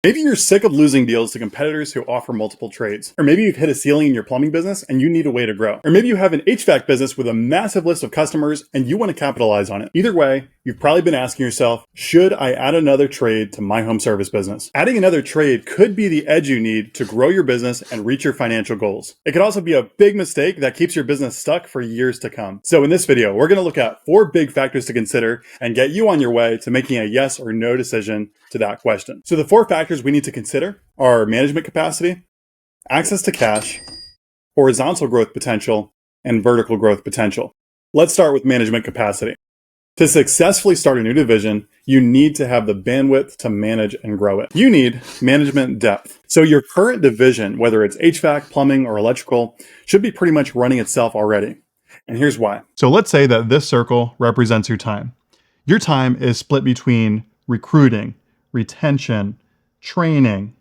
Maybe you're sick of losing deals to competitors who offer multiple trades. Or maybe you've hit a ceiling in your plumbing business and you need a way to grow. Or maybe you have an HVAC business with a massive list of customers and you want to capitalize on it. Either way, you've probably been asking yourself, should I add another trade to my home service business? Adding another trade could be the edge you need to grow your business and reach your financial goals. It could also be a big mistake that keeps your business stuck for years to come. So in this video, we're going to look at 4 big factors to consider and get you on your way to making a yes or no decision to that question. So the 4 factors we need to consider are management capacity, access to cash, horizontal growth potential, and vertical growth potential. Let's start with management capacity. To successfully start a new division, you need to have the bandwidth to manage and grow it. You need management depth. So your current division, whether it's HVAC, plumbing, or electrical, should be pretty much running itself already. And here's why. So let's say that this circle represents your time. Your time is split between recruiting, retention, training,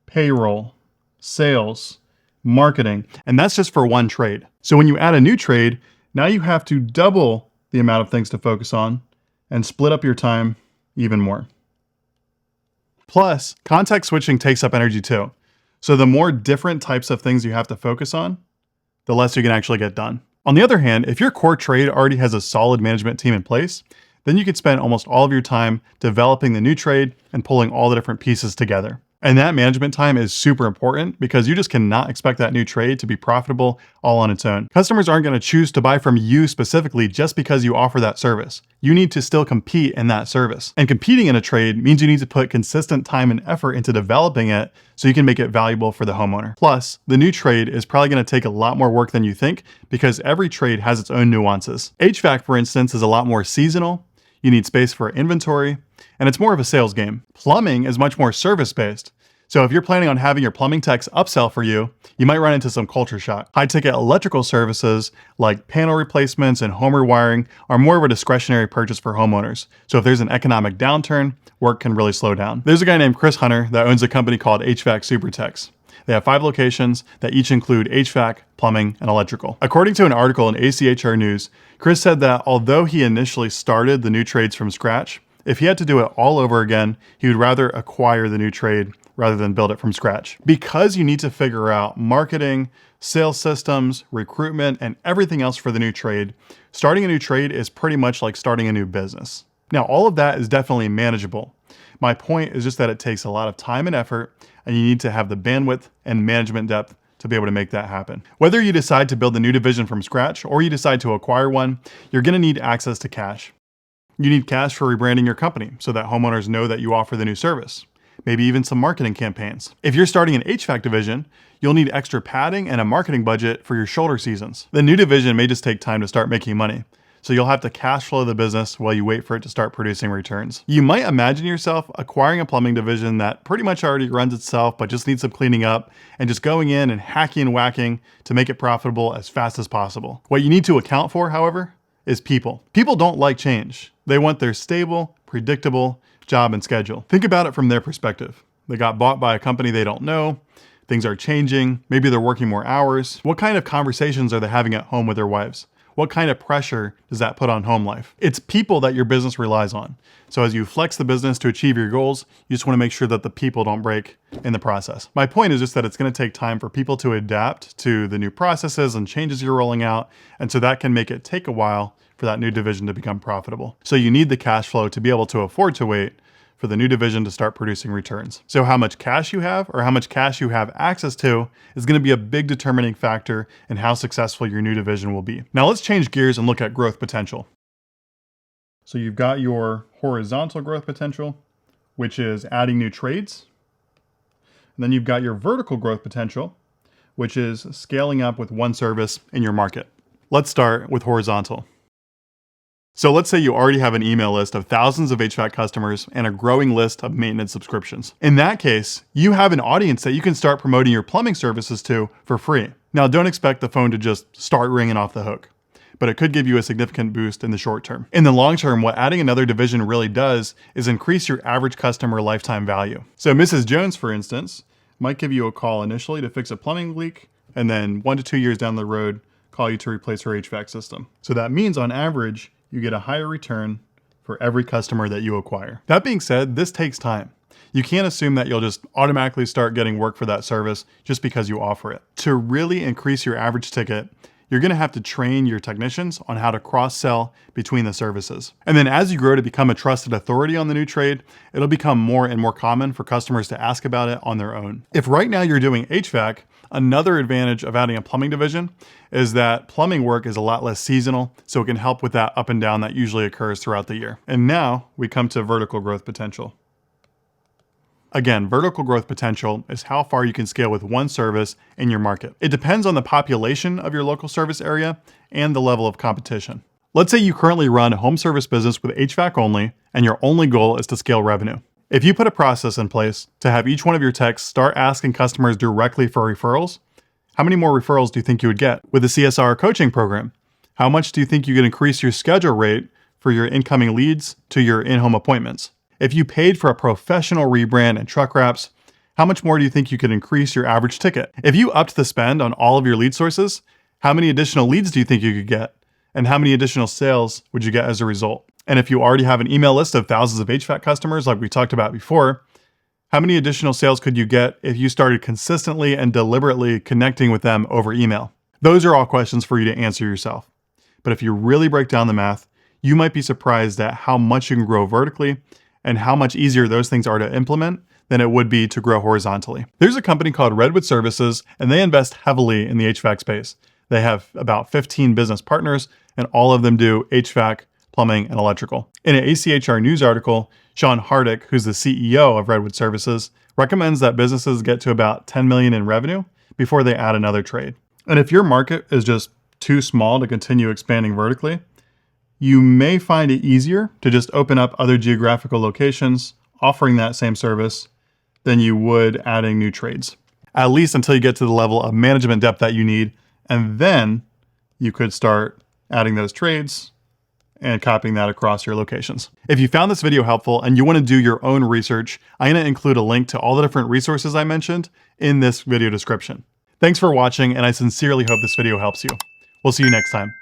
payroll, sales, marketing, and that's just for one trade. So when you add a new trade, now you have to double the amount of things to focus on and split up your time even more. Plus, context switching takes up energy too. So the more different types of things you have to focus on, the less you can actually get done. On the other hand, if your core trade already has a solid management team in place, then you could spend almost all of your time developing the new trade and pulling all the different pieces together. And that management time is super important because you just cannot expect that new trade to be profitable all on its own. Customers aren't going to choose to buy from you specifically just because you offer that service. You need to still compete in that service. And competing in a trade means you need to put consistent time and effort into developing it so you can make it valuable for the homeowner. Plus, the new trade is probably going to take a lot more work than you think because every trade has its own nuances. HVAC, for instance, is a lot more seasonal. You need space for inventory, and it's more of a sales game. Plumbing is much more service-based. So if you're planning on having your plumbing techs upsell for you, you might run into some culture shock. High-ticket electrical services like panel replacements and home rewiring are more of a discretionary purchase for homeowners. So if there's an economic downturn, work can really slow down. There's a guy named Chris Hunter that owns a company called HVAC Supertechs. They have 5 locations that each include HVAC, plumbing, and electrical. According to an article in ACHR News, Chris said that although he initially started the new trades from scratch, if he had to do it all over again, he would rather acquire the new trade rather than build it from scratch. Because you need to figure out marketing, sales systems, recruitment, and everything else for the new trade, starting a new trade is pretty much like starting a new business. Now, all of that is definitely manageable. My point is just that it takes a lot of time and effort, and you need to have the bandwidth and management depth to be able to make that happen. Whether you decide to build a new division from scratch or you decide to acquire one, you're going to need access to cash. You need cash for rebranding your company so that homeowners know that you offer the new service. Maybe even some marketing campaigns. If you're starting an HVAC division, you'll need extra padding and a marketing budget for your shoulder seasons. The new division may just take time to start making money, so you'll have to cash flow the business while you wait for it to start producing returns. You might imagine yourself acquiring a plumbing division that pretty much already runs itself but just needs some cleaning up and just going in and hacking and whacking to make it profitable as fast as possible. What you need to account for, however, is people. People don't like change. They want their stable, predictable job and schedule. Think about it from their perspective. They got bought by a company they don't know. Things are changing. Maybe they're working more hours. What kind of conversations are they having at home with their wives? What kind of pressure does that put on home life? It's people that your business relies on. So as you flex the business to achieve your goals, you just want to make sure that the people don't break in the process. My point is just that it's going to take time for people to adapt to the new processes and changes you're rolling out. And so that can make it take a while for that new division to become profitable. So you need the cash flow to be able to afford to wait for the new division to start producing returns. So how much cash you have or how much cash you have access to is going to be a big determining factor in how successful your new division will be. Now let's change gears and look at growth potential. So you've got your horizontal growth potential, which is adding new trades. And then you've got your vertical growth potential, which is scaling up with one service in your market. Let's start with horizontal. So let's say you already have an email list of thousands of HVAC customers and a growing list of maintenance subscriptions. In that case, you have an audience that you can start promoting your plumbing services to for free. Now, don't expect the phone to just start ringing off the hook, but it could give you a significant boost in the short term. In the long term, what adding another division really does is increase your average customer lifetime value. So Mrs. Jones, for instance, might give you a call initially to fix a plumbing leak, and then 1 to 2 years down the road, call you to replace her HVAC system. So that means on average, you get a higher return for every customer that you acquire. That being said, this takes time. You can't assume that you'll just automatically start getting work for that service just because you offer it. To really increase your average ticket, you're gonna have to train your technicians on how to cross-sell between the services. And then as you grow to become a trusted authority on the new trade, it'll become more and more common for customers to ask about it on their own. If right now you're doing HVAC, another advantage of adding a plumbing division is that plumbing work is a lot less seasonal, so it can help with that up and down that usually occurs throughout the year. And now we come to vertical growth potential. Again, vertical growth potential is how far you can scale with one service in your market. It depends on the population of your local service area and the level of competition. Let's say you currently run a home service business with HVAC only, and your only goal is to scale revenue. If you put a process in place to have each one of your techs start asking customers directly for referrals, how many more referrals do you think you would get? With the CSR coaching program, how much do you think you could increase your schedule rate for your incoming leads to your in-home appointments? If you paid for a professional rebrand and truck wraps, how much more do you think you could increase your average ticket? If you upped the spend on all of your lead sources, how many additional leads do you think you could get? And how many additional sales would you get as a result? And if you already have an email list of thousands of HVAC customers like we talked about before, how many additional sales could you get if you started consistently and deliberately connecting with them over email? Those are all questions for you to answer yourself. But if you really break down the math, you might be surprised at how much you can grow vertically and how much easier those things are to implement than it would be to grow horizontally. There's a company called Redwood Services, and they invest heavily in the HVAC space. They have about 15 business partners, and all of them do HVAC, plumbing, and electrical. In an ACHR news article, Sean Hardick, who's the CEO of Redwood Services, recommends that businesses get to about 10 million in revenue before they add another trade. And if your market is just too small to continue expanding vertically, you may find it easier to just open up other geographical locations offering that same service than you would adding new trades, at least until you get to the level of management depth that you need. And then you could start adding those trades and copying that across your locations. If you found this video helpful and you want to do your own research, I'm going to include a link to all the different resources I mentioned in this video description. Thanks for watching, and I sincerely hope this video helps you. We'll see you next time.